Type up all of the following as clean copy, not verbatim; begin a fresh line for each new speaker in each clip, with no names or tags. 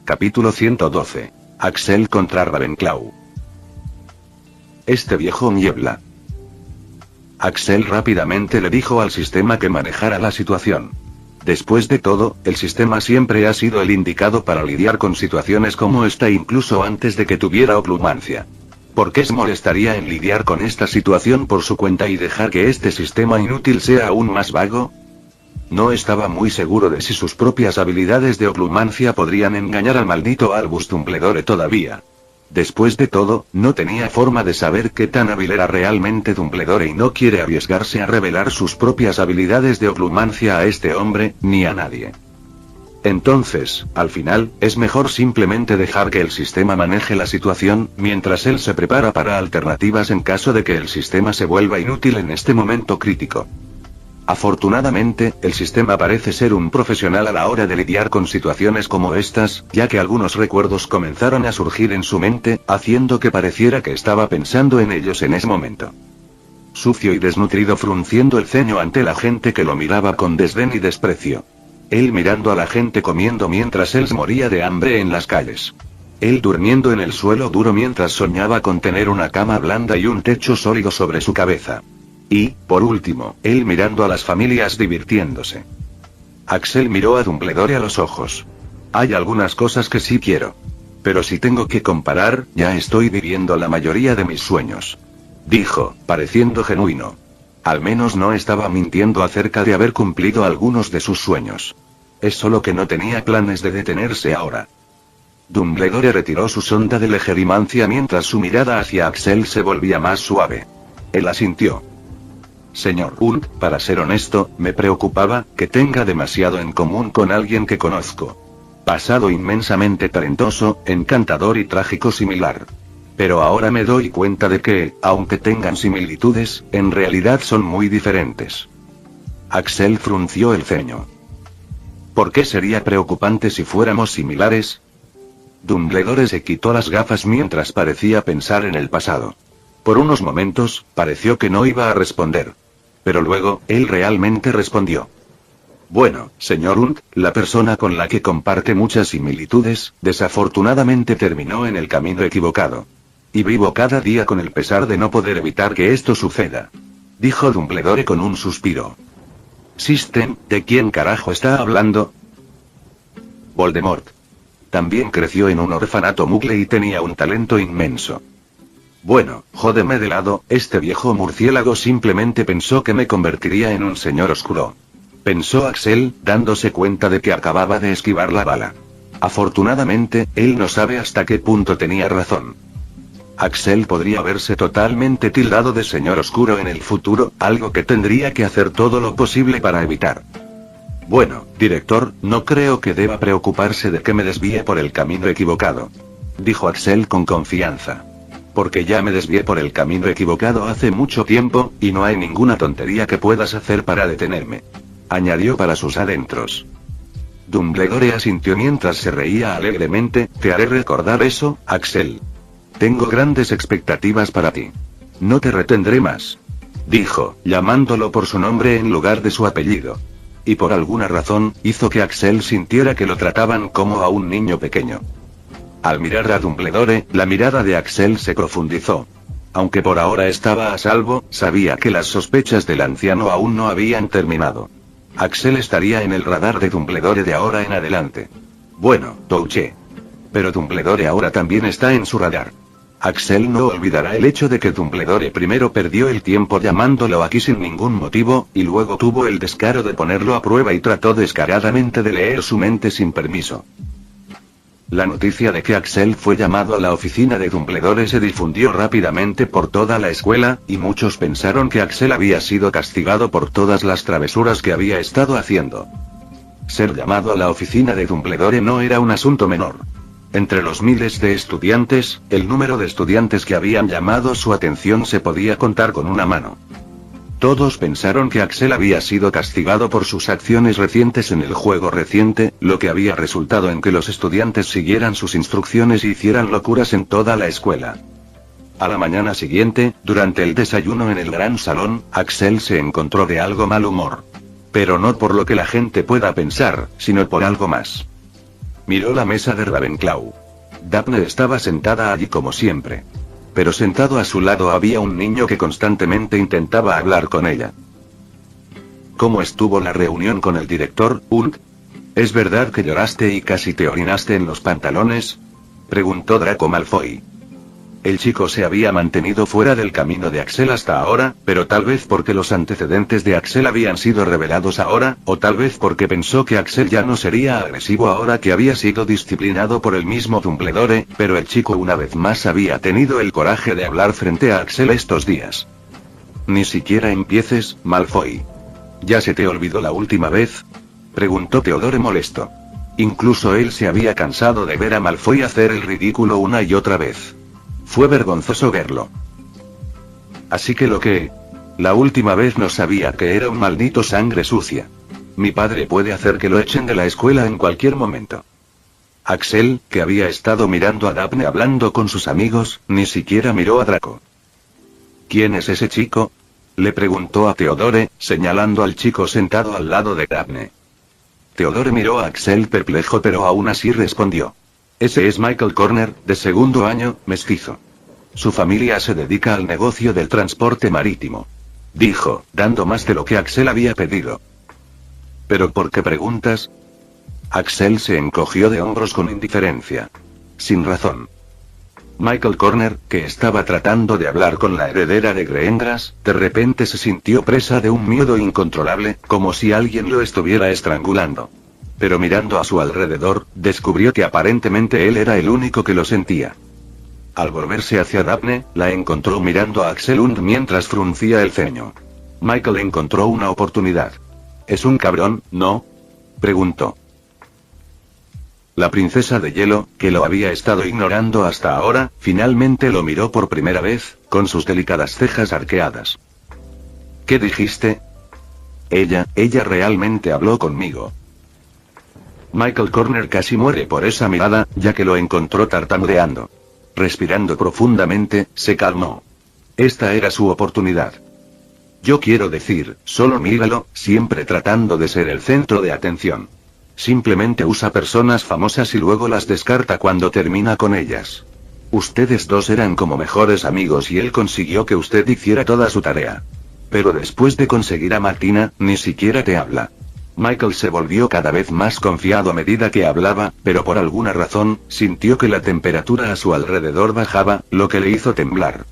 Capítulo 112. Axel contra Ravenclaw. Este viejo niebla. Axel rápidamente le dijo al sistema que manejara la situación. Después de todo, el sistema siempre ha sido el indicado para lidiar con situaciones como esta incluso antes de que tuviera oclumancia. ¿Por qué se molestaría en lidiar con esta situación por su cuenta y dejar que este sistema inútil sea aún más vago? No estaba muy seguro de si sus propias habilidades de oclumancia podrían engañar al maldito Albus Dumbledore todavía. Después de todo, no tenía forma de saber qué tan hábil era realmente Dumbledore y no quiere arriesgarse a revelar sus propias habilidades de oclumancia a este hombre, ni a nadie. Entonces, al final, es mejor simplemente dejar que el sistema maneje la situación, mientras él se prepara para alternativas en caso de que el sistema se vuelva inútil en este momento crítico. Afortunadamente, el sistema parece ser un profesional a la hora de lidiar con situaciones como estas, ya que algunos recuerdos comenzaron a surgir en su mente, haciendo que pareciera que estaba pensando en ellos en ese momento. Sucio y desnutrido, frunciendo el ceño ante la gente que lo miraba con desdén y desprecio. Él mirando a la gente comiendo mientras él moría de hambre en las calles. Él durmiendo en el suelo duro mientras soñaba con tener una cama blanda y un techo sólido sobre su cabeza. Y, por último, él mirando a las familias divirtiéndose. Axel miró a Dumbledore a los ojos. Hay algunas cosas que sí quiero. Pero si tengo que comparar, ya estoy viviendo la mayoría de mis sueños. Dijo, pareciendo genuino. Al menos no estaba mintiendo acerca de haber cumplido algunos de sus sueños. Es solo que no tenía planes de detenerse ahora. Dumbledore retiró su sonda de legerimancia mientras su mirada hacia Axel se volvía más suave. Él asintió. Señor Hult, para ser honesto, me preocupaba que tenga demasiado en común con alguien que conozco. Pasado inmensamente talentoso, encantador y trágico similar. Pero ahora me doy cuenta de que, aunque tengan similitudes, en realidad son muy diferentes. Axel frunció el ceño. ¿Por qué sería preocupante si fuéramos similares? Dumbledore se quitó las gafas mientras parecía pensar en el pasado. Por unos momentos, pareció que no iba a responder. Pero luego, él realmente respondió. Bueno, señor Hult, la persona con la que comparte muchas similitudes, desafortunadamente terminó en el camino equivocado. Y vivo cada día con el pesar de no poder evitar que esto suceda. Dijo Dumbledore con un suspiro. System, ¿de quién carajo está hablando? Voldemort. También creció en un orfanato muggle y tenía un talento inmenso. Bueno, jódeme de lado, este viejo murciélago simplemente pensó que me convertiría en un señor oscuro. Pensó Axel, dándose cuenta de que acababa de esquivar la bala. Afortunadamente, él no sabe hasta qué punto tenía razón. Axel podría verse totalmente tildado de señor oscuro en el futuro, algo que tendría que hacer todo lo posible para evitar. Bueno, director, no creo que deba preocuparse de que me desvíe por el camino equivocado. Dijo Axel con confianza. Porque ya me desvié por el camino equivocado hace mucho tiempo, y no hay ninguna tontería que puedas hacer para detenerme. Añadió para sus adentros. Dumbledore asintió mientras se reía alegremente. Te haré recordar eso, Axel. Tengo grandes expectativas para ti. No te retendré más. Dijo, llamándolo por su nombre en lugar de su apellido. Y por alguna razón, hizo que Axel sintiera que lo trataban como a un niño pequeño. Al mirar a Dumbledore, la mirada de Axel se profundizó. Aunque por ahora estaba a salvo, sabía que las sospechas del anciano aún no habían terminado. Axel estaría en el radar de Dumbledore de ahora en adelante. Bueno, touché. Pero Dumbledore ahora también está en su radar. Axel no olvidará el hecho de que Dumbledore primero perdió el tiempo llamándolo aquí sin ningún motivo, y luego tuvo el descaro de ponerlo a prueba y trató descaradamente de leer su mente sin permiso. La noticia de que Axel fue llamado a la oficina de Dumbledore se difundió rápidamente por toda la escuela, y muchos pensaron que Axel había sido castigado por todas las travesuras que había estado haciendo. Ser llamado a la oficina de Dumbledore no era un asunto menor. Entre los miles de estudiantes, el número de estudiantes que habían llamado su atención se podía contar con una mano. Todos pensaron que Axel había sido castigado por sus acciones recientes en el juego reciente, lo que había resultado en que los estudiantes siguieran sus instrucciones y hicieran locuras en toda la escuela. A la mañana siguiente, durante el desayuno en el gran salón, Axel se encontró de algo mal humor. Pero no por lo que la gente pueda pensar, sino por algo más. Miró la mesa de Ravenclaw. Daphne estaba sentada allí como siempre. Pero sentado a su lado había un niño que constantemente intentaba hablar con ella. ¿Cómo estuvo la reunión con el director, Hulk? ¿Es verdad que lloraste y casi te orinaste en los pantalones?, preguntó Draco Malfoy. El chico se había mantenido fuera del camino de Axel hasta ahora, pero tal vez porque los antecedentes de Axel habían sido revelados ahora, o tal vez porque pensó que Axel ya no sería agresivo ahora que había sido disciplinado por el mismo Dumbledore, pero el chico una vez más había tenido el coraje de hablar frente a Axel estos días. Ni siquiera empieces, Malfoy. ¿Ya se te olvidó la última vez?, preguntó Theodore molesto. Incluso él se había cansado de ver a Malfoy hacer el ridículo una y otra vez. Fue vergonzoso verlo. Así que la última vez no sabía que era un maldito sangre sucia. Mi padre puede hacer que lo echen de la escuela en cualquier momento. Axel, que había estado mirando a Daphne hablando con sus amigos, ni siquiera miró a Draco. ¿Quién es ese chico?, le preguntó a Theodore, señalando al chico sentado al lado de Daphne. Theodore miró a Axel perplejo pero aún así respondió. Ese es Michael Corner, de segundo año, mestizo. Su familia se dedica al negocio del transporte marítimo. Dijo, dando más de lo que Axel había pedido. ¿Pero por qué preguntas? Axel se encogió de hombros con indiferencia. Sin razón. Michael Corner, que estaba tratando de hablar con la heredera de Greendras, de repente se sintió presa de un miedo incontrolable, como si alguien lo estuviera estrangulando. Pero mirando a su alrededor, descubrió que aparentemente él era el único que lo sentía. Al volverse hacia Daphne, la encontró mirando a Axel mientras fruncía el ceño. Michael encontró una oportunidad. ¿Es un cabrón, no?, preguntó. La princesa de hielo, que lo había estado ignorando hasta ahora, finalmente lo miró por primera vez, con sus delicadas cejas arqueadas. ¿Qué dijiste? Ella realmente habló conmigo. Michael Corner casi muere por esa mirada, ya que lo encontró tartamudeando. Respirando profundamente, se calmó. Esta era su oportunidad. Yo quiero decir, solo míralo, siempre tratando de ser el centro de atención. Simplemente usa personas famosas y luego las descarta cuando termina con ellas. Ustedes dos eran como mejores amigos y él consiguió que usted hiciera toda su tarea. Pero después de conseguir a Martina, ni siquiera te habla. Michael se volvió cada vez más confiado a medida que hablaba, pero por alguna razón, sintió que la temperatura a su alrededor bajaba, lo que le hizo temblar.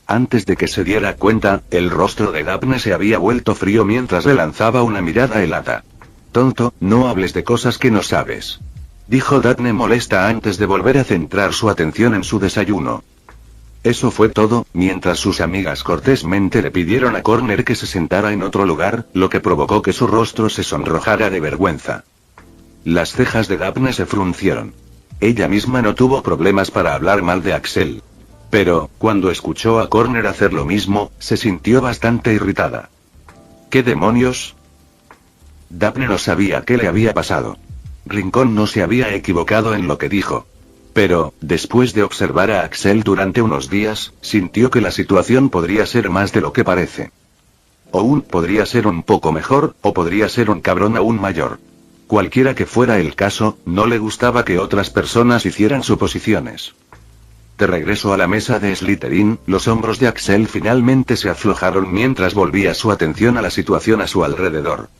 Antes de que se diera cuenta, el rostro de Daphne se había vuelto frío mientras le lanzaba una mirada helada. Tonto, no hables de cosas que no sabes, dijo Daphne molesta antes de volver a centrar su atención en su desayuno. Eso fue todo, mientras sus amigas cortésmente le pidieron a Corner que se sentara en otro lugar, lo que provocó que su rostro se sonrojara de vergüenza. Las cejas de Daphne se fruncieron. Ella misma no tuvo problemas para hablar mal de Axel. Pero, cuando escuchó a Corner hacer lo mismo, se sintió bastante irritada. ¿Qué demonios? Daphne no sabía qué le había pasado. Rincón no se había equivocado en lo que dijo. Pero, después de observar a Axel durante unos días, sintió que la situación podría ser más de lo que parece. Podría ser un poco mejor, o podría ser un cabrón aún mayor. Cualquiera que fuera el caso, no le gustaba que otras personas hicieran suposiciones. De regreso a la mesa de Slytherin, los hombros de Axel finalmente se aflojaron mientras volvía su atención a la situación a su alrededor.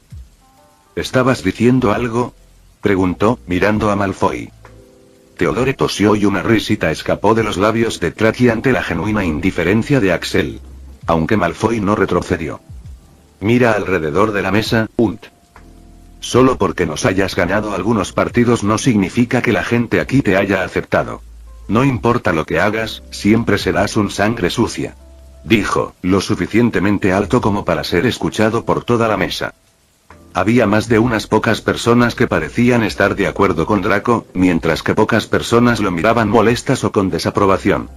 ¿Estabas diciendo algo?, preguntó, mirando a Malfoy. Theodore tosió y una risita escapó de los labios de Traki ante la genuina indiferencia de Axel. Aunque Malfoy no retrocedió. Mira alrededor de la mesa, Unt. Solo porque nos hayas ganado algunos partidos no significa que la gente aquí te haya aceptado. No importa lo que hagas, siempre serás un sangre sucia. Dijo, lo suficientemente alto como para ser escuchado por toda la mesa. Había más de unas pocas personas que parecían estar de acuerdo con Draco, mientras que pocas personas lo miraban molestas o con desaprobación.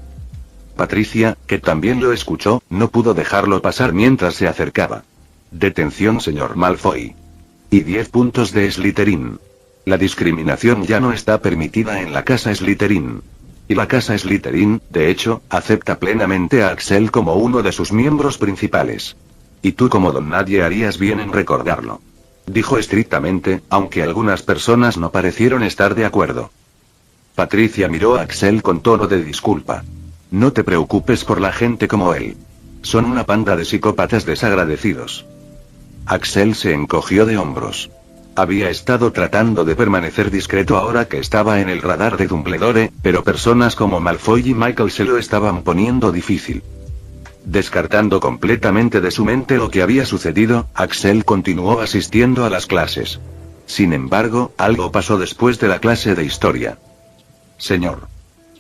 Patricia, que también lo escuchó, no pudo dejarlo pasar mientras se acercaba. Detención, señor Malfoy. Y 10 puntos de Slytherin. La discriminación ya no está permitida en la casa Slytherin. Y la casa Slytherin, de hecho, acepta plenamente a Axel como uno de sus miembros principales. Y tú como don nadie harías bien en recordarlo. dijo estrictamente, aunque algunas personas no parecieron estar de acuerdo. Patricia miró a Axel con tono de disculpa. No te preocupes por la gente como él. Son una panda de psicópatas desagradecidos. Axel se encogió de hombros. Había estado tratando de permanecer discreto ahora que estaba en el radar de Dumbledore, pero personas como Malfoy y Michael se lo estaban poniendo difícil. Descartando completamente de su mente lo que había sucedido, Axel continuó asistiendo a las clases. Sin embargo, algo pasó después de la clase de historia. Señor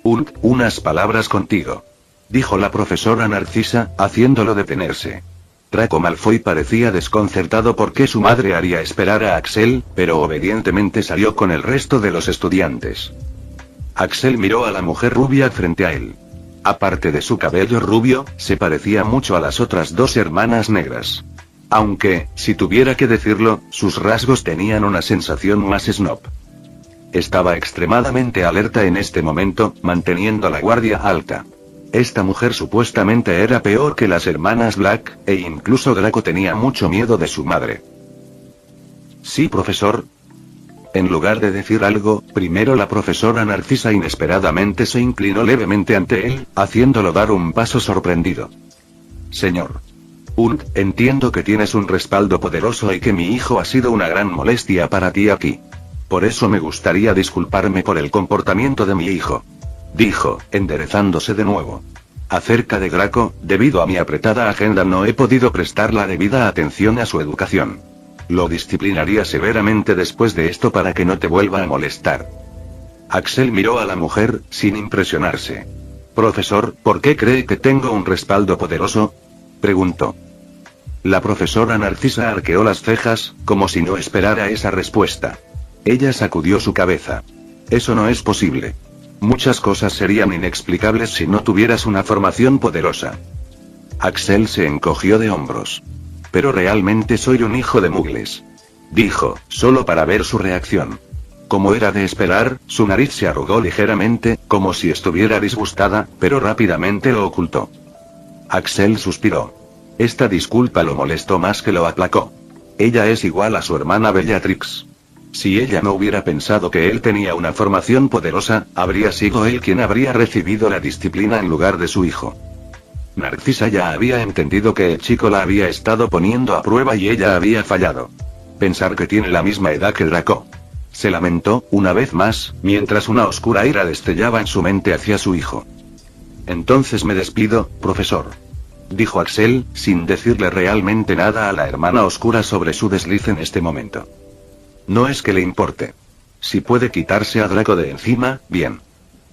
Unt, unas palabras contigo, dijo la profesora Narcisa, haciéndolo detenerse. Draco Malfoy parecía desconcertado porque su madre haría esperar a Axel, pero obedientemente salió con el resto de los estudiantes. Axel miró a la mujer rubia frente a él. Aparte de su cabello rubio, se parecía mucho a las otras dos hermanas negras. Aunque, si tuviera que decirlo, sus rasgos tenían una sensación más snob. Estaba extremadamente alerta en este momento, manteniendo la guardia alta. Esta mujer supuestamente era peor que las hermanas Black, e incluso Draco tenía mucho miedo de su madre. Sí, profesor. En lugar de decir algo, primero la profesora Narcisa inesperadamente se inclinó levemente ante él, haciéndolo dar un paso sorprendido. Señor Unt, entiendo que tienes un respaldo poderoso y que mi hijo ha sido una gran molestia para ti aquí. Por eso me gustaría disculparme por el comportamiento de mi hijo, dijo, enderezándose de nuevo. Acerca de Draco, debido a mi apretada agenda no he podido prestar la debida atención a su educación. Lo disciplinaría severamente después de esto para que no te vuelva a molestar. Axel miró a la mujer, sin impresionarse. Profesor, ¿por qué cree que tengo un respaldo poderoso?, preguntó. La profesora Narcisa arqueó las cejas, como si no esperara esa respuesta. Ella sacudió su cabeza. Eso no es posible. Muchas cosas serían inexplicables si no tuvieras una formación poderosa. Axel se encogió de hombros. Pero realmente soy un hijo de mugles, dijo, solo para ver su reacción. Como era de esperar, su nariz se arrugó ligeramente, como si estuviera disgustada, pero rápidamente lo ocultó. Axel suspiró. Esta disculpa lo molestó más que lo aplacó. Ella es igual a su hermana Bellatrix. Si ella no hubiera pensado que él tenía una formación poderosa, habría sido él quien habría recibido la disciplina en lugar de su hijo. Narcisa ya había entendido que el chico la había estado poniendo a prueba y ella había fallado. Pensar que tiene la misma edad que Draco. Se lamentó, una vez más, mientras una oscura ira destellaba en su mente hacia su hijo. Entonces me despido, profesor, dijo Axel, sin decirle realmente nada a la hermana oscura sobre su desliz en este momento. No es que le importe. Si puede quitarse a Draco de encima, bien.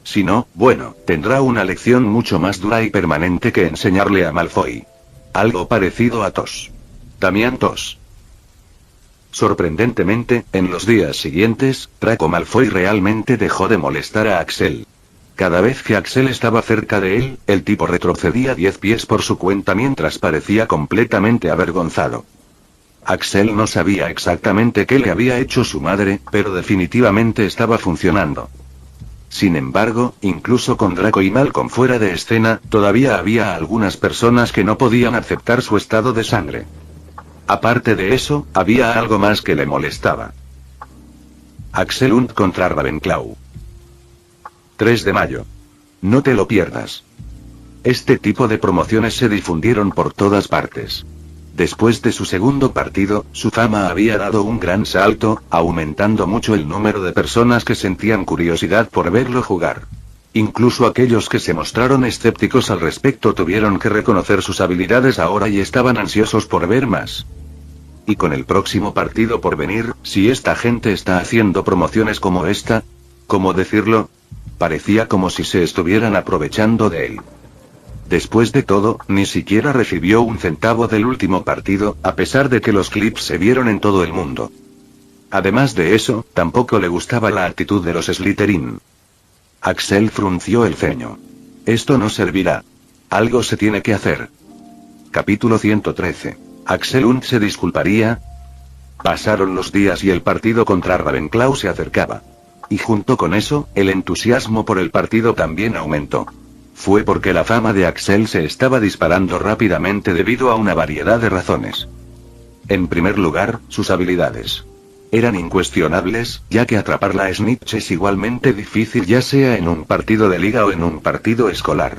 Si no, bueno, tendrá una lección mucho más dura y permanente que enseñarle a Malfoy. Algo parecido a Tos. Damián Tos. Sorprendentemente, en los días siguientes, Draco Malfoy realmente dejó de molestar a Axel. Cada vez que Axel estaba cerca de él, el tipo retrocedía 10 pies por su cuenta mientras parecía completamente avergonzado. Axel no sabía exactamente qué le había hecho su madre, pero definitivamente estaba funcionando. Sin embargo, incluso con Draco y Malcolm fuera de escena, todavía había algunas personas que no podían aceptar su estado de sangre. Aparte de eso, había algo más que le molestaba. Axel Unt contra Ravenclaw. 3 de mayo. No te lo pierdas. Este tipo de promociones se difundieron por todas partes. Después de su segundo partido, su fama había dado un gran salto, aumentando mucho el número de personas que sentían curiosidad por verlo jugar. Incluso aquellos que se mostraron escépticos al respecto tuvieron que reconocer sus habilidades ahora y estaban ansiosos por ver más. Y con el próximo partido por venir, si esta gente está haciendo promociones como esta, ¿cómo decirlo? Parecía como si se estuvieran aprovechando de él. Después de todo, ni siquiera recibió un centavo del último partido, a pesar de que los clips se vieron en todo el mundo. Además de eso, tampoco le gustaba la actitud de los Slytherin. Axel frunció el ceño. Esto no servirá. Algo se tiene que hacer. Capítulo 113. Axel Unt se disculparía. Pasaron los días y el partido contra Ravenclaw se acercaba. Y junto con eso, el entusiasmo por el partido también aumentó. Fue porque la fama de Axel se estaba disparando rápidamente debido a una variedad de razones. En primer lugar, sus habilidades. Eran incuestionables, ya que atrapar la snitch es igualmente difícil ya sea en un partido de liga o en un partido escolar.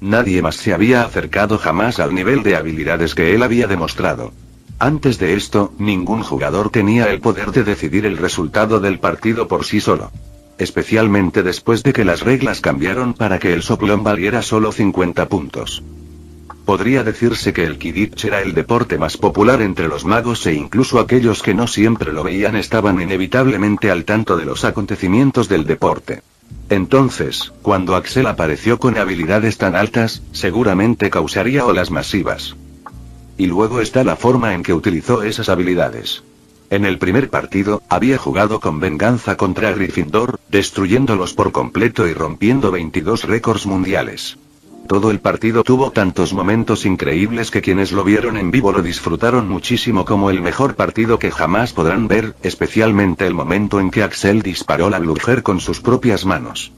Nadie más se había acercado jamás al nivel de habilidades que él había demostrado. Antes de esto, ningún jugador tenía el poder de decidir el resultado del partido por sí solo. Especialmente después de que las reglas cambiaron para que el soplón valiera solo 50 puntos. Podría decirse que el Quidditch era el deporte más popular entre los magos e incluso aquellos que no siempre lo veían estaban inevitablemente al tanto de los acontecimientos del deporte. Entonces, cuando Axel apareció con habilidades tan altas, seguramente causaría olas masivas. Y luego está la forma en que utilizó esas habilidades. En el primer partido, había jugado con venganza contra Gryffindor, destruyéndolos por completo y rompiendo 22 récords mundiales. Todo el partido tuvo tantos momentos increíbles que quienes lo vieron en vivo lo disfrutaron muchísimo como el mejor partido que jamás podrán ver, especialmente el momento en que Axel disparó la Bludger con sus propias manos.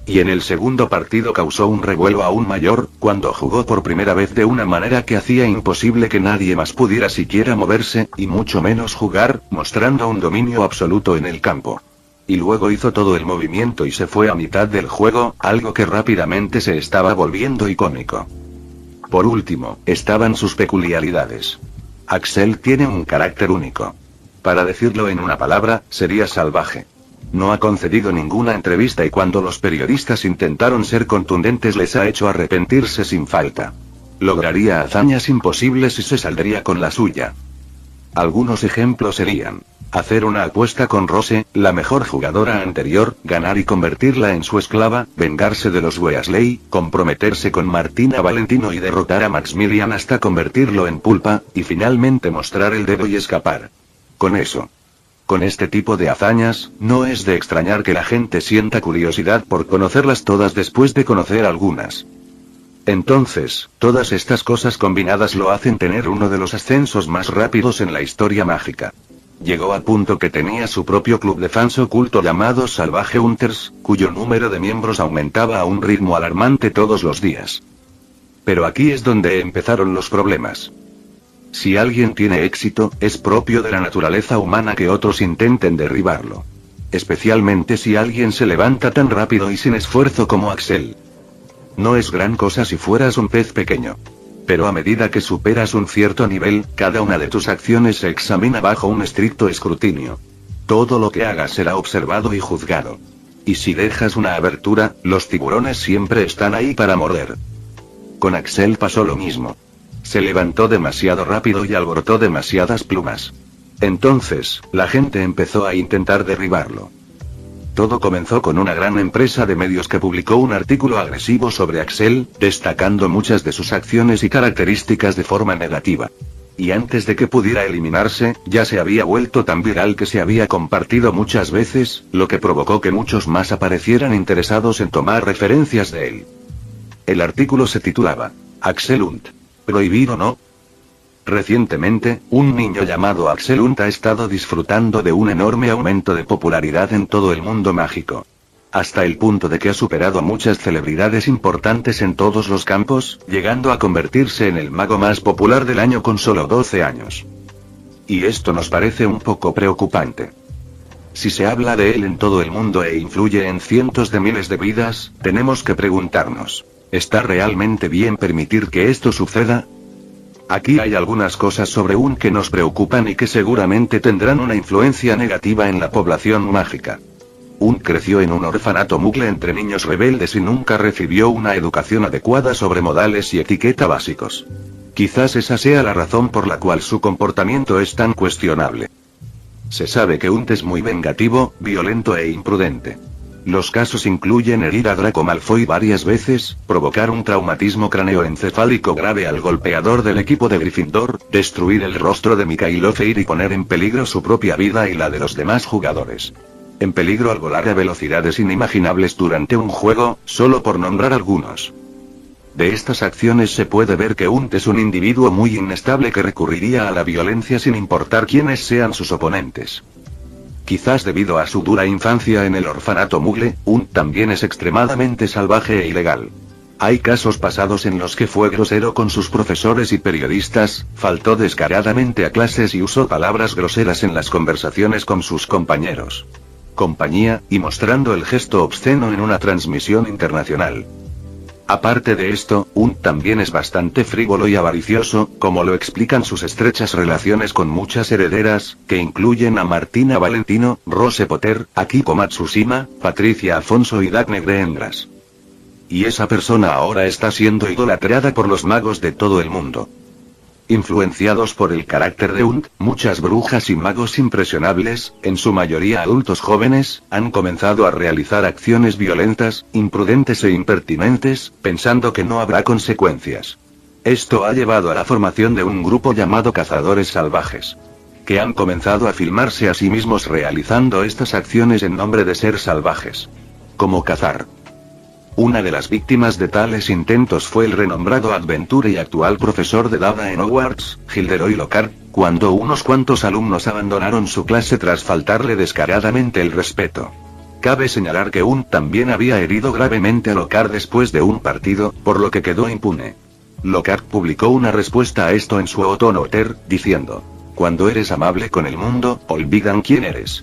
Y en el segundo partido causó un revuelo aún mayor, cuando jugó por primera vez de una manera que hacía imposible que nadie más pudiera siquiera moverse, y mucho menos jugar, mostrando un dominio absoluto en el campo. Y luego hizo todo el movimiento y se fue a mitad del juego, algo que rápidamente se estaba volviendo icónico. Por último, estaban sus peculiaridades. Axel tiene un carácter único. Para decirlo en una palabra, sería salvaje. No ha concedido ninguna entrevista y cuando los periodistas intentaron ser contundentes les ha hecho arrepentirse sin falta. Lograría hazañas imposibles y se saldría con la suya. Algunos ejemplos serían: hacer una apuesta con Rose, la mejor jugadora anterior, ganar y convertirla en su esclava, vengarse de los Weasley, comprometerse con Martina Valentino y derrotar a Maximilian hasta convertirlo en pulpa, y finalmente mostrar el dedo y escapar. Con este tipo de hazañas, no es de extrañar que la gente sienta curiosidad por conocerlas todas después de conocer algunas. Entonces, todas estas cosas combinadas lo hacen tener uno de los ascensos más rápidos en la historia mágica. Llegó a punto que tenía su propio club de fans oculto llamado Salvaje Hunters, cuyo número de miembros aumentaba a un ritmo alarmante todos los días. Pero aquí es donde empezaron los problemas. Si alguien tiene éxito, es propio de la naturaleza humana que otros intenten derribarlo. Especialmente si alguien se levanta tan rápido y sin esfuerzo como Axel. No es gran cosa si fueras un pez pequeño. Pero a medida que superas un cierto nivel, cada una de tus acciones se examina bajo un estricto escrutinio. Todo lo que hagas será observado y juzgado. Y si dejas una abertura, los tiburones siempre están ahí para morder. Con Axel pasó lo mismo. Se levantó demasiado rápido y alborotó demasiadas plumas. Entonces, la gente empezó a intentar derribarlo. Todo comenzó con una gran empresa de medios que publicó un artículo agresivo sobre Axel, destacando muchas de sus acciones y características de forma negativa. Y antes de que pudiera eliminarse, ya se había vuelto tan viral que se había compartido muchas veces, lo que provocó que muchos más aparecieran interesados en tomar referencias de él. El artículo se titulaba Axel Hunt. ¿Prohibido no? Recientemente, un niño llamado Axel Hunt ha estado disfrutando de un enorme aumento de popularidad en todo el mundo mágico. Hasta el punto de que ha superado a muchas celebridades importantes en todos los campos, llegando a convertirse en el mago más popular del año con solo 12 años. Y esto nos parece un poco preocupante. Si se habla de él en todo el mundo e influye en cientos de miles de vidas, tenemos que preguntarnos, ¿está realmente bien permitir que esto suceda? Aquí hay algunas cosas sobre Hunt que nos preocupan y que seguramente tendrán una influencia negativa en la población mágica. Hunt creció en un orfanato muggle entre niños rebeldes y nunca recibió una educación adecuada sobre modales y etiqueta básicos. Quizás esa sea la razón por la cual su comportamiento es tan cuestionable. Se sabe que Hunt es muy vengativo, violento e imprudente. Los casos incluyen herir a Draco Malfoy varias veces, provocar un traumatismo craneoencefálico grave al golpeador del equipo de Gryffindor, destruir el rostro de Mikhail Ophir y poner en peligro su propia vida y la de los demás jugadores. En peligro al volar a velocidades inimaginables durante un juego, solo por nombrar algunos. De estas acciones se puede ver que Hunt es un individuo muy inestable que recurriría a la violencia sin importar quiénes sean sus oponentes. Quizás debido a su dura infancia en el orfanato muggle, Hunt también es extremadamente salvaje e ilegal. Hay casos pasados en los que fue grosero con sus profesores y periodistas, faltó descaradamente a clases y usó palabras groseras en las conversaciones con sus compañeros. Compañía, y mostrando el gesto obsceno en una transmisión internacional. Aparte de esto, también es bastante frívolo y avaricioso, como lo explican sus estrechas relaciones con muchas herederas, que incluyen a Martina Valentino, Rose Potter, Akiko Matsushima, Patricia Afonso y Daphne Greengrass. Y esa persona ahora está siendo idolatrada por los magos de todo el mundo. Influenciados por el carácter de muchas brujas y magos impresionables, en su mayoría adultos jóvenes, han comenzado a realizar acciones violentas, imprudentes e impertinentes, pensando que no habrá consecuencias. Esto ha llevado a la formación de un grupo llamado Cazadores Salvajes, que han comenzado a filmarse a sí mismos realizando estas acciones en nombre de ser salvajes. Como cazar. Una de las víctimas de tales intentos fue el renombrado Adventure y actual profesor de Dada en Hogwarts, Gilderoy Lockhart, cuando unos cuantos alumnos abandonaron su clase tras faltarle descaradamente el respeto. Cabe señalar que también había herido gravemente a Lockhart después de un partido, por lo que quedó impune. Lockhart publicó una respuesta a esto en su Autonoter, diciendo: "Cuando eres amable con el mundo, olvidan quién eres.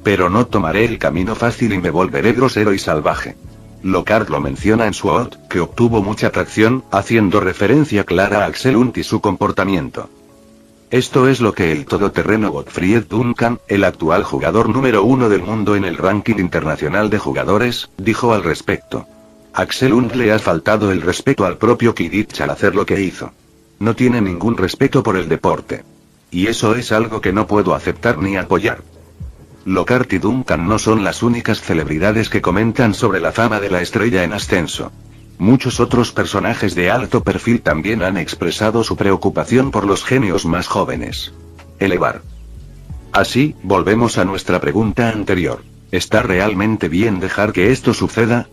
Pero no tomaré el camino fácil y me volveré grosero y salvaje". Lockhart lo menciona en su ode, que obtuvo mucha atracción, haciendo referencia clara a Axel Hunt y su comportamiento. Esto es lo que el todoterreno Gottfried Duncan, el actual jugador número 1 del mundo en el ranking internacional de jugadores, dijo al respecto. Axel Hunt le ha faltado el respeto al propio Quidditch al hacer lo que hizo. No tiene ningún respeto por el deporte. Y eso es algo que no puedo aceptar ni apoyar. Lockhart y Duncan no son las únicas celebridades que comentan sobre la fama de la estrella en ascenso. Muchos otros personajes de alto perfil también han expresado su preocupación por los genios más jóvenes. Elevar. Así, volvemos a nuestra pregunta anterior. ¿Está realmente bien dejar que esto suceda?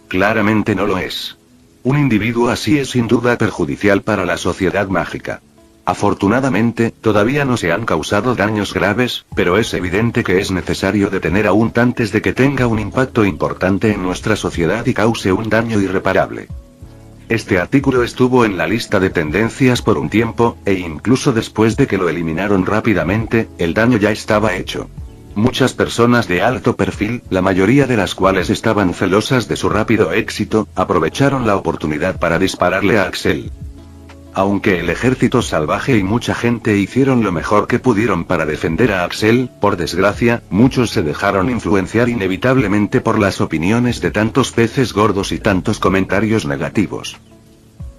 Claramente no lo es. Un individuo así es sin duda perjudicial para la sociedad mágica. Afortunadamente, todavía no se han causado daños graves, pero es evidente que es necesario detener a antes de que tenga un impacto importante en nuestra sociedad y cause un daño irreparable. Este artículo estuvo en la lista de tendencias por un tiempo, e incluso después de que lo eliminaron rápidamente, el daño ya estaba hecho. Muchas personas de alto perfil, la mayoría de las cuales estaban celosas de su rápido éxito, aprovecharon la oportunidad para dispararle a Axel. Aunque el ejército salvaje y mucha gente hicieron lo mejor que pudieron para defender a Axel, por desgracia, muchos se dejaron influenciar inevitablemente por las opiniones de tantos peces gordos y tantos comentarios negativos.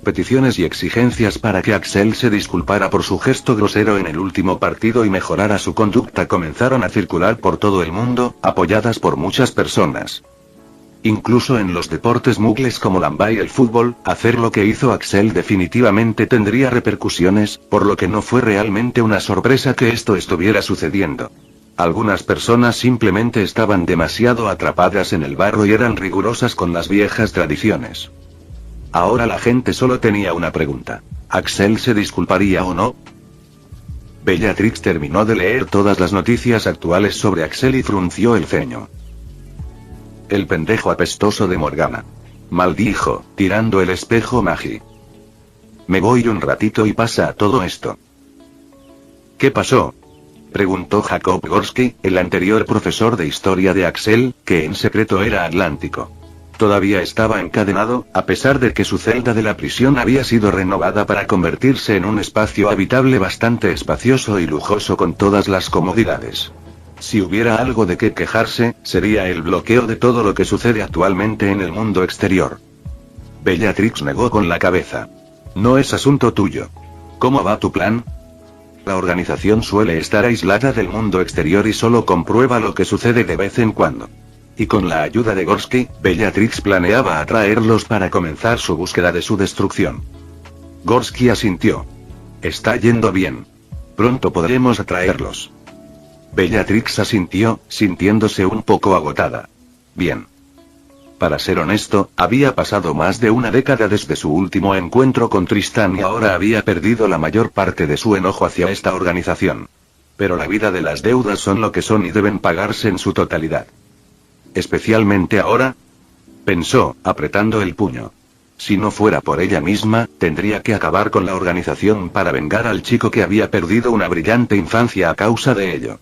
Peticiones y exigencias para que Axel se disculpara por su gesto grosero en el último partido y mejorara su conducta comenzaron a circular por todo el mundo, apoyadas por muchas personas. Incluso en los deportes muggles como Lamba y el fútbol, hacer lo que hizo Axel definitivamente tendría repercusiones, por lo que no fue realmente una sorpresa que esto estuviera sucediendo. Algunas personas simplemente estaban demasiado atrapadas en el barro y eran rigurosas con las viejas tradiciones. Ahora la gente solo tenía una pregunta: ¿Axel se disculparía o no? Bellatrix terminó de leer todas las noticias actuales sobre Axel y frunció el ceño. El pendejo apestoso de Morgana. Maldijo, tirando el espejo Magi. Me voy un ratito y pasa todo esto. ¿Qué pasó?, preguntó Jacob Gorski, el anterior profesor de historia de Axel, que en secreto era atlántico. Todavía estaba encadenado, a pesar de que su celda de la prisión había sido renovada para convertirse en un espacio habitable bastante espacioso y lujoso con todas las comodidades. Si hubiera algo de qué quejarse, sería el bloqueo de todo lo que sucede actualmente en el mundo exterior. Bellatrix negó con la cabeza. No es asunto tuyo. ¿Cómo va tu plan? La organización suele estar aislada del mundo exterior y solo comprueba lo que sucede de vez en cuando. Y con la ayuda de Gorski, Bellatrix planeaba atraerlos para comenzar su búsqueda de su destrucción. Gorski asintió. Está yendo bien. Pronto podremos atraerlos. Bellatrix asintió, sintiéndose un poco agotada. Bien. Para ser honesto, había pasado más de una década desde su último encuentro con Tristán y ahora había perdido la mayor parte de su enojo hacia esta organización. Pero la vida de las deudas son lo que son y deben pagarse en su totalidad. Especialmente ahora, pensó, apretando el puño. Si no fuera por ella misma, tendría que acabar con la organización para vengar al chico que había perdido una brillante infancia a causa de ello.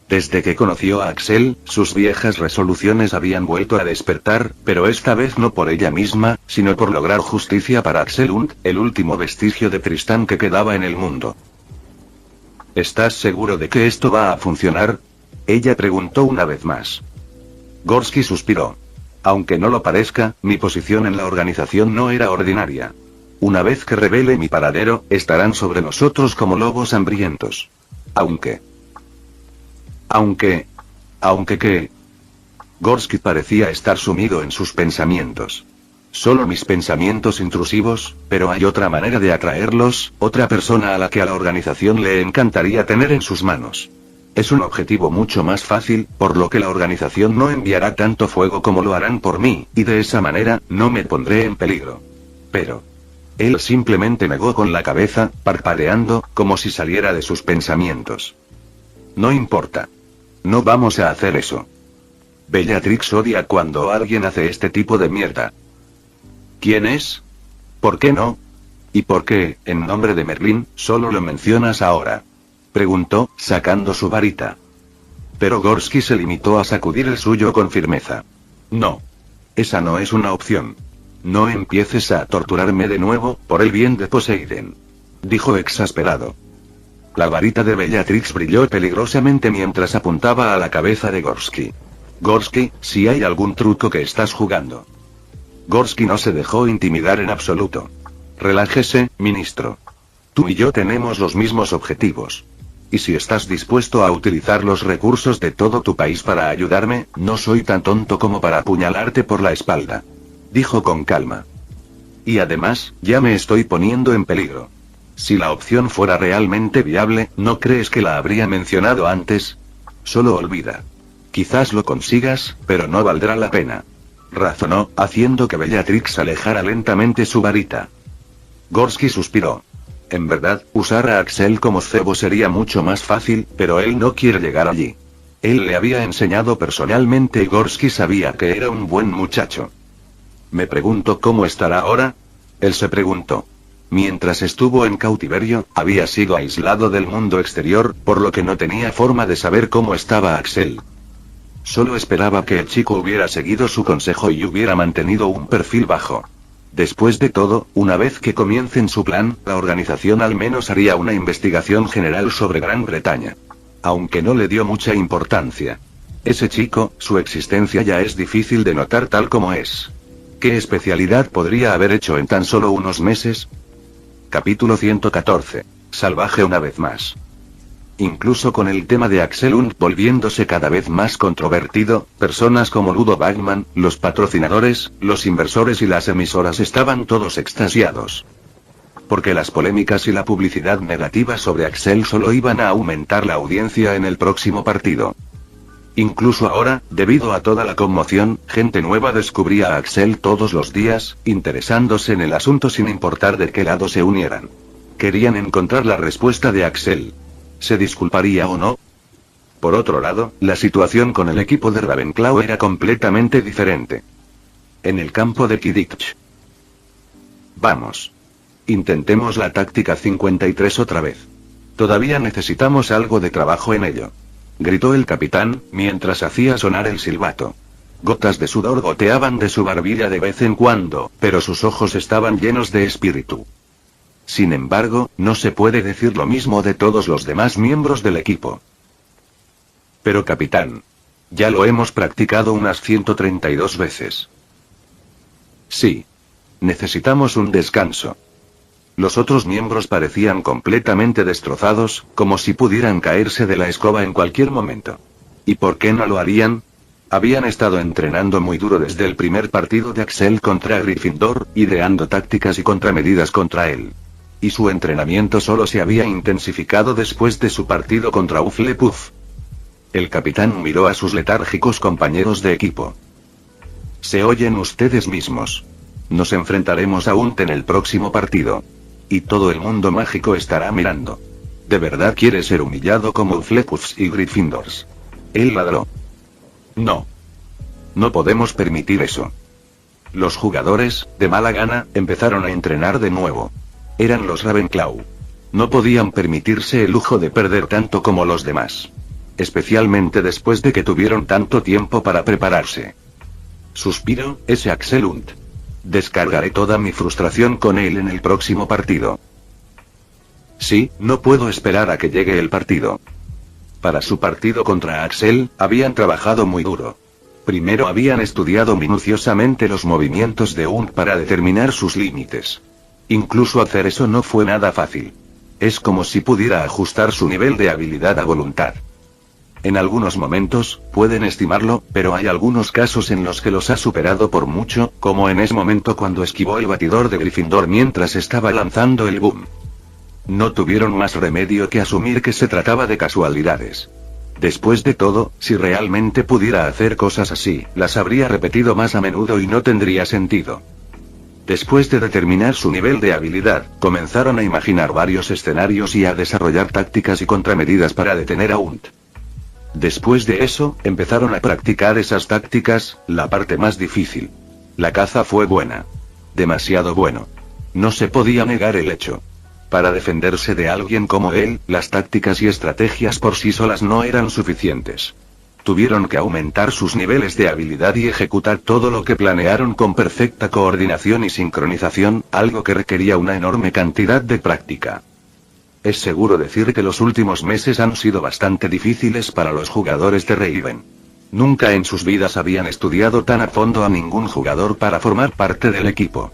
Desde que conoció a Axel, sus viejas resoluciones habían vuelto a despertar, pero esta vez no por ella misma, sino por lograr justicia para Axel und, el último vestigio de Tristán que quedaba en el mundo. ¿Estás seguro de que esto va a funcionar? Ella preguntó una vez más. Gorsky suspiró. Aunque no lo parezca, mi posición en la organización no era ordinaria. Una vez que revele mi paradero, estarán sobre nosotros como lobos hambrientos. Aunque ¿qué? Gorsky parecía estar sumido en sus pensamientos. Solo mis pensamientos intrusivos, pero hay otra manera de atraerlos, otra persona a la que a la organización le encantaría tener en sus manos. Es un objetivo mucho más fácil, por lo que la organización no enviará tanto fuego como lo harán por mí, y de esa manera, no me pondré en peligro. Pero... él simplemente negó con la cabeza, parpadeando, como si saliera de sus pensamientos. No importa. No vamos a hacer eso. Bellatrix odia cuando alguien hace este tipo de mierda. ¿Quién es? ¿Por qué no? ¿Y por qué, en nombre de Merlín, solo lo mencionas ahora? Preguntó, sacando su varita. Pero Gorsky se limitó a sacudir el suyo con firmeza. No. Esa no es una opción. No empieces a torturarme de nuevo, por el bien de Poseidon. Dijo exasperado. La varita de Bellatrix brilló peligrosamente mientras apuntaba a la cabeza de Gorsky. Gorsky, si hay algún truco que estás jugando. Gorsky no se dejó intimidar en absoluto. Relájese, ministro. Tú y yo tenemos los mismos objetivos. Y si estás dispuesto a utilizar los recursos de todo tu país para ayudarme, no soy tan tonto como para apuñalarte por la espalda. Dijo con calma. Y además, ya me estoy poniendo en peligro. Si la opción fuera realmente viable, ¿no crees que la habría mencionado antes? Solo olvida. Quizás lo consigas, pero no valdrá la pena. Razonó, haciendo que Bellatrix alejara lentamente su varita. Gorsky suspiró. En verdad, usar a Axel como cebo sería mucho más fácil, pero él no quiere llegar allí. Él le había enseñado personalmente y Gorsky sabía que era un buen muchacho. Me pregunto cómo estará ahora. Él se preguntó. Mientras estuvo en cautiverio, había sido aislado del mundo exterior, por lo que no tenía forma de saber cómo estaba Axel. Solo esperaba que el chico hubiera seguido su consejo y hubiera mantenido un perfil bajo. Después de todo, una vez que comiencen su plan, la organización al menos haría una investigación general sobre Gran Bretaña. Aunque no le dio mucha importancia. Ese chico, su existencia ya es difícil de notar tal como es. ¿Qué especialidad podría haber hecho en tan solo unos meses? Capítulo 114. Salvaje una vez más. Incluso con el tema de Axel und volviéndose cada vez más controvertido, personas como Ludo Bagman, los patrocinadores, los inversores y las emisoras estaban todos extasiados. Porque las polémicas y la publicidad negativa sobre Axel solo iban a aumentar la audiencia en el próximo partido. Incluso ahora, debido a toda la conmoción, gente nueva descubría a Axel todos los días, interesándose en el asunto sin importar de qué lado se unieran. Querían encontrar la respuesta de Axel. ¿Se disculparía o no? Por otro lado, la situación con el equipo de Ravenclaw era completamente diferente. En el campo de Quidditch. Vamos. Intentemos la táctica 53 otra vez. Todavía necesitamos algo de trabajo en ello. Gritó el capitán, mientras hacía sonar el silbato. Gotas de sudor goteaban de su barbilla de vez en cuando, pero sus ojos estaban llenos de espíritu. Sin embargo, no se puede decir lo mismo de todos los demás miembros del equipo. Pero capitán. Ya lo hemos practicado unas 132 veces. Sí. Necesitamos un descanso. Los otros miembros parecían completamente destrozados, como si pudieran caerse de la escoba en cualquier momento. ¿Y por qué no lo harían? Habían estado entrenando muy duro desde el primer partido de Axel contra Gryffindor, ideando tácticas y contramedidas contra él. Y su entrenamiento solo se había intensificado después de su partido contra Hufflepuff. El capitán miró a sus letárgicos compañeros de equipo. Se oyen ustedes mismos. Nos enfrentaremos a Unt en el próximo partido. Y todo el mundo mágico estará mirando. ¿De verdad quiere ser humillado como Hufflepuffs y Gryffindors? Él ladró. No. No podemos permitir eso. Los jugadores, de mala gana, empezaron a entrenar de nuevo. Eran los Ravenclaw. No podían permitirse el lujo de perder tanto como los demás. Especialmente después de que tuvieron tanto tiempo para prepararse. Suspiro, ese Axel Hunt. Descargaré toda mi frustración con él en el próximo partido. Sí, no puedo esperar a que llegue el partido. Para su partido contra Axel, habían trabajado muy duro. Primero habían estudiado minuciosamente los movimientos de Hunt para determinar sus límites. Incluso hacer eso no fue nada fácil. Es como si pudiera ajustar su nivel de habilidad a voluntad. En algunos momentos, pueden estimarlo, pero hay algunos casos en los que los ha superado por mucho, como en ese momento cuando esquivó el batidor de Gryffindor mientras estaba lanzando el boom. No tuvieron más remedio que asumir que se trataba de casualidades. Después de todo, si realmente pudiera hacer cosas así, las habría repetido más a menudo y no tendría sentido. Después de determinar su nivel de habilidad, comenzaron a imaginar varios escenarios y a desarrollar tácticas y contramedidas para detener a Hunt. Después de eso, empezaron a practicar esas tácticas, la parte más difícil. La caza fue buena. Demasiado bueno. No se podía negar el hecho. Para defenderse de alguien como él, las tácticas y estrategias por sí solas no eran suficientes. Tuvieron que aumentar sus niveles de habilidad y ejecutar todo lo que planearon con perfecta coordinación y sincronización, algo que requería una enorme cantidad de práctica. Es seguro decir que los últimos meses han sido bastante difíciles para los jugadores de Raven. Nunca en sus vidas habían estudiado tan a fondo a ningún jugador para formar parte del equipo.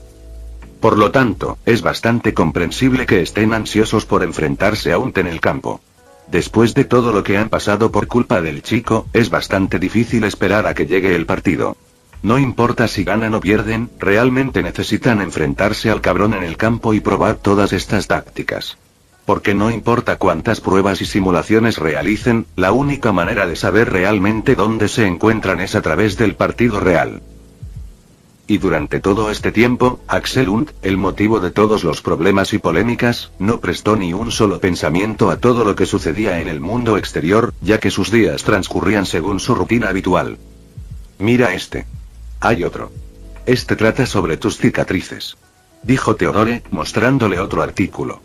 Por lo tanto, es bastante comprensible que estén ansiosos por enfrentarse a Hunt en el campo. Después de todo lo que han pasado por culpa del chico, es bastante difícil esperar a que llegue el partido. No importa si ganan o pierden, realmente necesitan enfrentarse al cabrón en el campo y probar todas estas tácticas. Porque no importa cuántas pruebas y simulaciones realicen, la única manera de saber realmente dónde se encuentran es a través del partido real. Y durante todo este tiempo, Axel Hunt, el motivo de todos los problemas y polémicas, no prestó ni un solo pensamiento a todo lo que sucedía en el mundo exterior, ya que sus días transcurrían según su rutina habitual. Mira este. Hay otro. Este trata sobre tus cicatrices. Dijo Theodore, mostrándole otro artículo.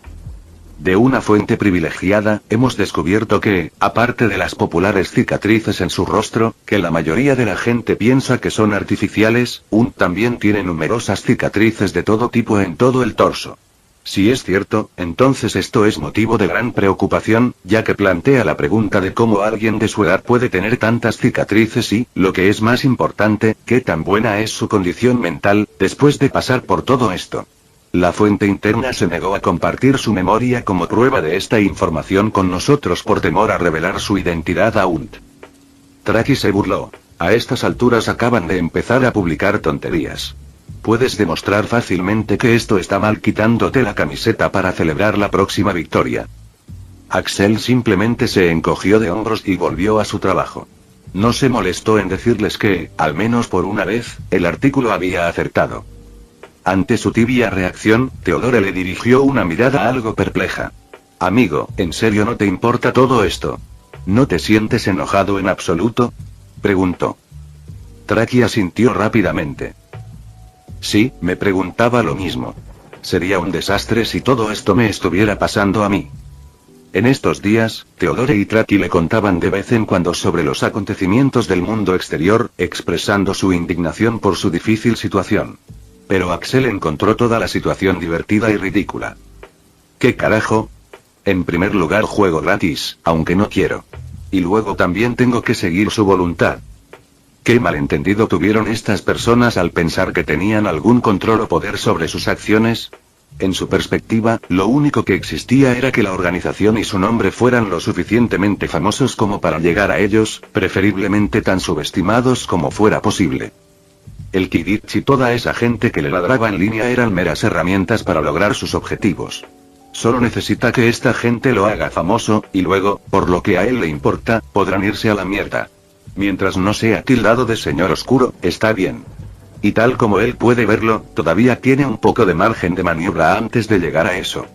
De una fuente privilegiada, hemos descubierto que, aparte de las populares cicatrices en su rostro, que la mayoría de la gente piensa que son artificiales, Hunt también tiene numerosas cicatrices de todo tipo en todo el torso. Si es cierto, entonces esto es motivo de gran preocupación, ya que plantea la pregunta de cómo alguien de su edad puede tener tantas cicatrices y, lo que es más importante, qué tan buena es su condición mental, después de pasar por todo esto. La fuente interna se negó a compartir su memoria como prueba de esta información con nosotros por temor a revelar su identidad a Hunt. Tracy se burló. A estas alturas acaban de empezar a publicar tonterías. Puedes demostrar fácilmente que esto está mal quitándote la camiseta para celebrar la próxima victoria. Axel simplemente se encogió de hombros y volvió a su trabajo. No se molestó en decirles que, al menos por una vez, el artículo había acertado. Ante su tibia reacción, Theodore le dirigió una mirada algo perpleja. Amigo, ¿en serio no te importa todo esto? ¿No te sientes enojado en absoluto? Preguntó. Tracy asintió rápidamente. Sí, me preguntaba lo mismo. Sería un desastre si todo esto me estuviera pasando a mí. En estos días, Theodore y Tracy le contaban de vez en cuando sobre los acontecimientos del mundo exterior, expresando su indignación por su difícil situación. Pero Axel encontró toda la situación divertida y ridícula. ¿Qué carajo? En primer lugar juego gratis, aunque no quiero. Y luego también tengo que seguir su voluntad. ¿Qué malentendido tuvieron estas personas al pensar que tenían algún control o poder sobre sus acciones? En su perspectiva, lo único que existía era que la organización y su nombre fueran lo suficientemente famosos como para llegar a ellos, preferiblemente tan subestimados como fuera posible. El Quidditch y toda esa gente que le ladraba en línea eran meras herramientas para lograr sus objetivos. Solo necesita que esta gente lo haga famoso, y luego, por lo que a él le importa, podrán irse a la mierda. Mientras no sea tildado de señor oscuro, está bien. Y tal como él puede verlo, todavía tiene un poco de margen de maniobra antes de llegar a eso.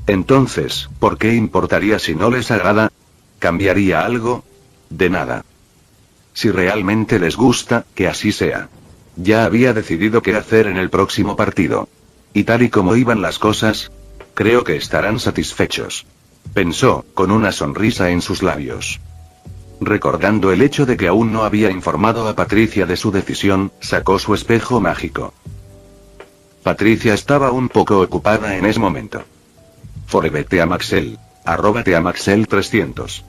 Entonces, ¿por qué importaría si no les agrada? ¿Cambiaría algo? De nada. Si realmente les gusta, que así sea. Ya había decidido qué hacer en el próximo partido. Y tal y como iban las cosas, creo que estarán satisfechos. Pensó, con una sonrisa en sus labios. Recordando el hecho de que aún no había informado a Patricia de su decisión, sacó su espejo mágico. Patricia estaba un poco ocupada en ese momento. @teamaxel. @teamaxel300.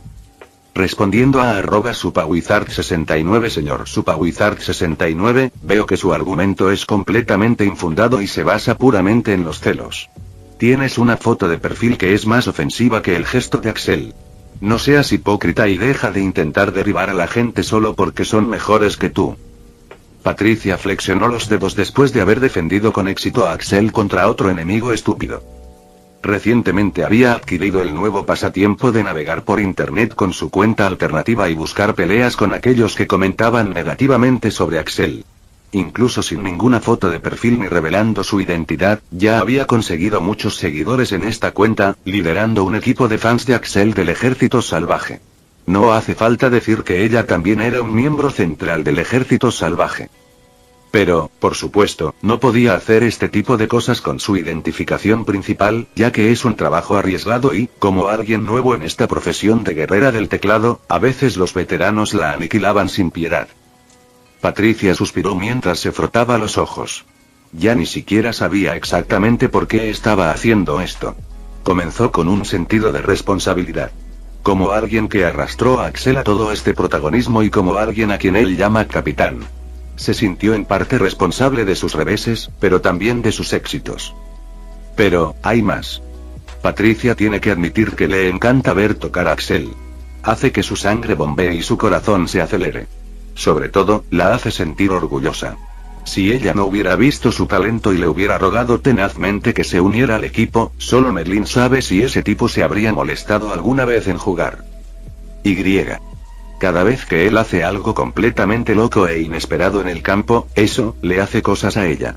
Respondiendo a @supawizard69 señor Supawizard69, veo que su argumento es completamente infundado y se basa puramente en los celos. Tienes una foto de perfil que es más ofensiva que el gesto de Axel. No seas hipócrita y deja de intentar derribar a la gente solo porque son mejores que tú. Patricia flexionó los dedos después de haber defendido con éxito a Axel contra otro enemigo estúpido. Recientemente había adquirido el nuevo pasatiempo de navegar por internet con su cuenta alternativa y buscar peleas con aquellos que comentaban negativamente sobre Axel. Incluso sin ninguna foto de perfil ni revelando su identidad, ya había conseguido muchos seguidores en esta cuenta, liderando un equipo de fans de Axel del Ejército Salvaje. No hace falta decir que ella también era un miembro central del Ejército Salvaje. Pero, por supuesto, no podía hacer este tipo de cosas con su identificación principal, ya que es un trabajo arriesgado y, como alguien nuevo en esta profesión de guerrera del teclado, a veces los veteranos la aniquilaban sin piedad. Patricia suspiró mientras se frotaba los ojos. Ya ni siquiera sabía exactamente por qué estaba haciendo esto. Comenzó con un sentido de responsabilidad. Como alguien que arrastró a Axel a todo este protagonismo y como alguien a quien él llama capitán. Se sintió en parte responsable de sus reveses, pero también de sus éxitos. Pero, hay más. Patricia tiene que admitir que le encanta ver tocar a Axel. Hace que su sangre bombee y su corazón se acelere. Sobre todo, la hace sentir orgullosa. Si ella no hubiera visto su talento y le hubiera rogado tenazmente que se uniera al equipo, solo Merlin sabe si ese tipo se habría molestado alguna vez en jugar. Cada vez que él hace algo completamente loco e inesperado en el campo, eso, le hace cosas a ella.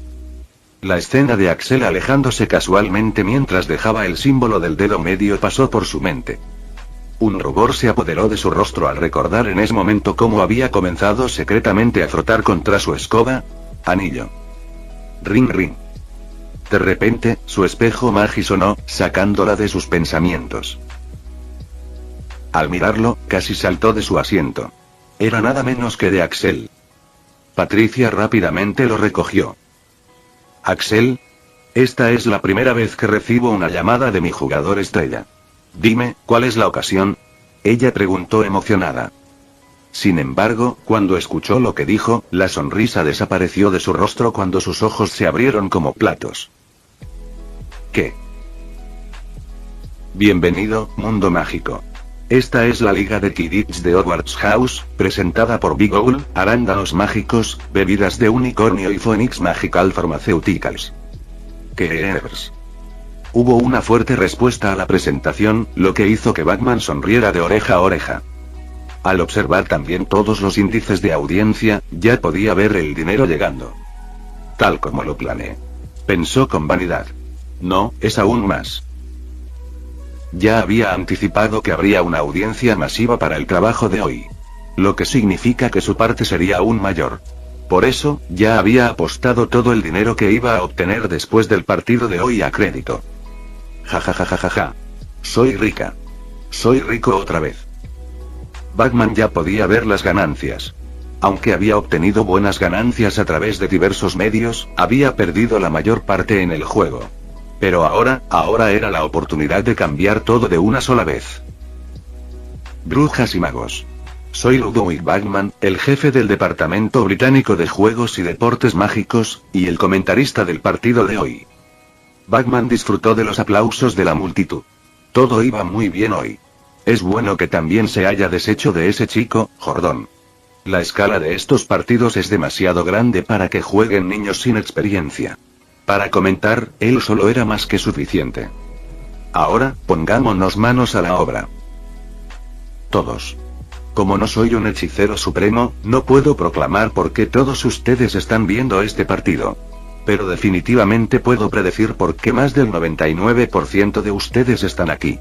La escena de Axel alejándose casualmente mientras dejaba el símbolo del dedo medio pasó por su mente. Un rubor se apoderó de su rostro al recordar en ese momento cómo había comenzado secretamente a frotar contra su escoba. Anillo. Ring ring. De repente, su espejo mágico sonó, sacándola de sus pensamientos. Al mirarlo, casi saltó de su asiento. Era nada menos que de Axel. Patricia rápidamente lo recogió. Axel. Esta es la primera vez que recibo una llamada de mi jugador estrella. Dime, ¿cuál es la ocasión? Ella preguntó emocionada. Sin embargo, cuando escuchó lo que dijo, la sonrisa desapareció de su rostro cuando sus ojos se abrieron como platos. ¿Qué? Bienvenido, mundo mágico. Esta es la Liga de Quidditch de Hogwarts House, presentada por Big Owl, arándanos mágicos, bebidas de unicornio y Phoenix Magical Pharmaceuticals. ¿Qué es? Hubo una fuerte respuesta a la presentación, lo que hizo que Batman sonriera de oreja a oreja. Al observar también todos los índices de audiencia, ya podía ver el dinero llegando. Tal como lo planeé. Pensó con vanidad. No, es aún más. Ya había anticipado que habría una audiencia masiva para el trabajo de hoy. Lo que significa que su parte sería aún mayor. Por eso, ya había apostado todo el dinero que iba a obtener después del partido de hoy a crédito. Ja. Soy rica. Soy rico otra vez. Batman ya podía ver las ganancias. Aunque había obtenido buenas ganancias a través de diversos medios, había perdido la mayor parte en el juego. Pero ahora era la oportunidad de cambiar todo de una sola vez. Brujas y magos. Soy Ludwig Bagman, el jefe del Departamento Británico de Juegos y Deportes Mágicos, y el comentarista del partido de hoy. Bagman disfrutó de los aplausos de la multitud. Todo iba muy bien hoy. Es bueno que también se haya deshecho de ese chico, Jordón. La escala de estos partidos es demasiado grande para que jueguen niños sin experiencia. Para comentar, él solo era más que suficiente. Ahora, pongámonos manos a la obra. Todos. Como no soy un hechicero supremo, no puedo proclamar por qué todos ustedes están viendo este partido. Pero definitivamente puedo predecir por qué más del 99% de ustedes están aquí.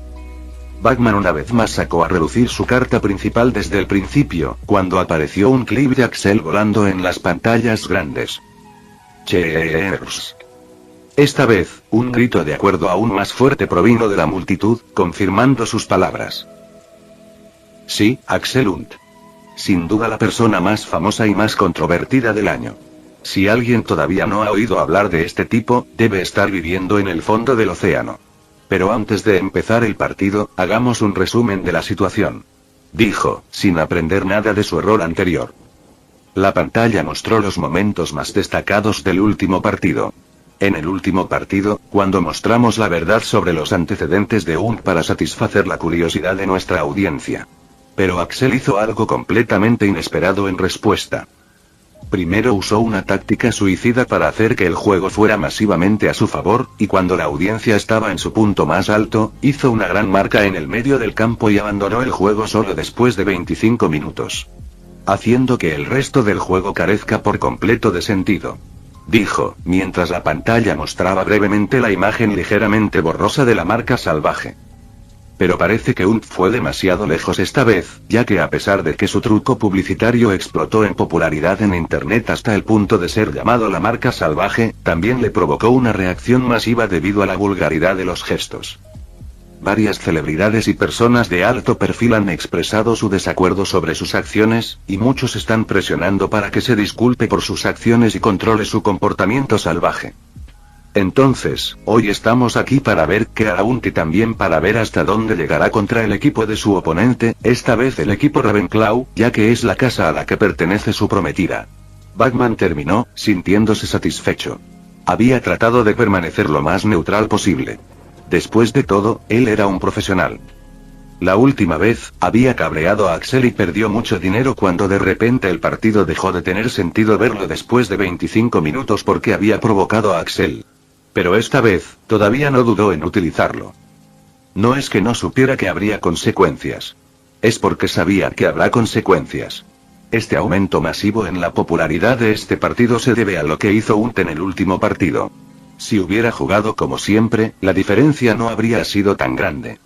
Batman una vez más sacó a relucir su carta principal desde el principio, cuando apareció un clip de Axel volando en las pantallas grandes. Cheers. Esta vez, un grito de acuerdo aún más fuerte provino de la multitud, confirmando sus palabras. Sí, Axel Hunt. Sin duda la persona más famosa y más controvertida del año. Si alguien todavía no ha oído hablar de este tipo, debe estar viviendo en el fondo del océano. Pero antes de empezar el partido, hagamos un resumen de la situación. Dijo, sin aprender nada de su error anterior. La pantalla mostró los momentos más destacados del último partido. En el último partido, cuando mostramos la verdad sobre los antecedentes de Hunt para satisfacer la curiosidad de nuestra audiencia. Pero Axel hizo algo completamente inesperado en respuesta. Primero usó una táctica suicida para hacer que el juego fuera masivamente a su favor, y cuando la audiencia estaba en su punto más alto, hizo una gran marca en el medio del campo y abandonó el juego solo después de 25 minutos. Haciendo que el resto del juego carezca por completo de sentido. Dijo, mientras la pantalla mostraba brevemente la imagen ligeramente borrosa de la marca salvaje. Pero parece que Hunt fue demasiado lejos esta vez, ya que a pesar de que su truco publicitario explotó en popularidad en internet hasta el punto de ser llamado la marca salvaje, también le provocó una reacción masiva debido a la vulgaridad de los gestos. Varias celebridades y personas de alto perfil han expresado su desacuerdo sobre sus acciones, y muchos están presionando para que se disculpe por sus acciones y controle su comportamiento salvaje. Entonces, hoy estamos aquí para ver qué hará Hunt y también para ver hasta dónde llegará contra el equipo de su oponente, esta vez el equipo Ravenclaw, ya que es la casa a la que pertenece su prometida. Batman terminó, sintiéndose satisfecho. Había tratado de permanecer lo más neutral posible. Después de todo, él era un profesional. La última vez, había cabreado a Axel y perdió mucho dinero cuando de repente el partido dejó de tener sentido verlo después de 25 minutos porque había provocado a Axel. Pero esta vez, todavía no dudó en utilizarlo. No es que no supiera que habría consecuencias. Es porque sabía que habrá consecuencias. Este aumento masivo en la popularidad de este partido se debe a lo que hizo Hunt en el último partido. Si hubiera jugado como siempre, la diferencia no habría sido tan grande.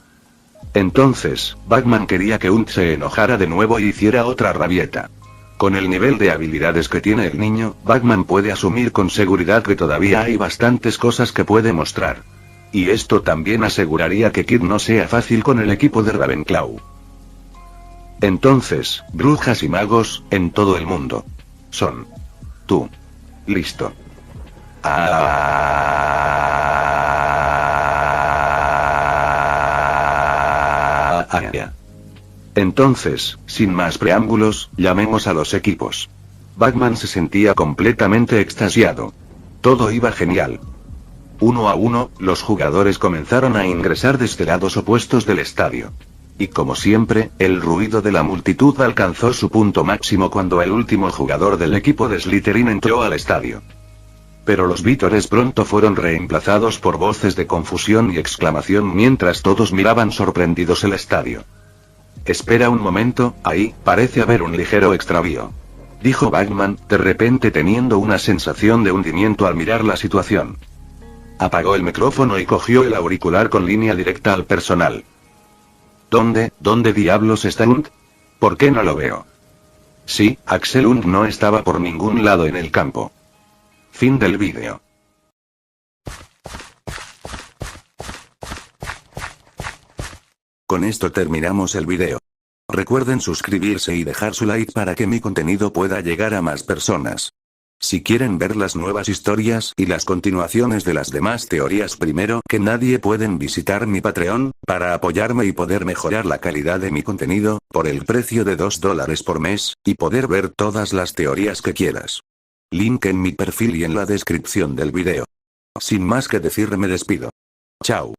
Entonces, Batman quería que Hunt se enojara de nuevo y hiciera otra rabieta. Con el nivel de habilidades que tiene el niño, Batman puede asumir con seguridad que todavía hay bastantes cosas que puede mostrar. Y esto también aseguraría que Kid no sea fácil con el equipo de Ravenclaw. Entonces, brujas y magos, en todo el mundo. Son. Tú. Listo. Entonces, sin más preámbulos, llamemos a los equipos. Batman se sentía completamente extasiado. Todo iba genial. Uno a uno, los jugadores comenzaron a ingresar desde lados opuestos del estadio. Y como siempre, el ruido de la multitud alcanzó su punto máximo cuando el último jugador del equipo de Slytherin entró al estadio. Pero los vítores pronto fueron reemplazados por voces de confusión y exclamación mientras todos miraban sorprendidos el estadio. Espera un momento, ahí, parece haber un ligero extravío. Dijo Batman, de repente teniendo una sensación de hundimiento al mirar la situación. Apagó el micrófono y cogió el auricular con línea directa al personal. ¿Dónde diablos está Hunt? ¿Por qué no lo veo? Sí, Axel Hunt no estaba por ningún lado en el campo. Fin del vídeo. Con esto terminamos el vídeo. Recuerden suscribirse y dejar su like para que mi contenido pueda llegar a más personas. Si quieren ver las nuevas historias y las continuaciones de las demás teorías primero que nadie pueden visitar mi Patreon, para apoyarme y poder mejorar la calidad de mi contenido, por el precio de $2 por mes, y poder ver todas las teorías que quieras. Link en mi perfil y en la descripción del video. Sin más que decir me despido. Chao.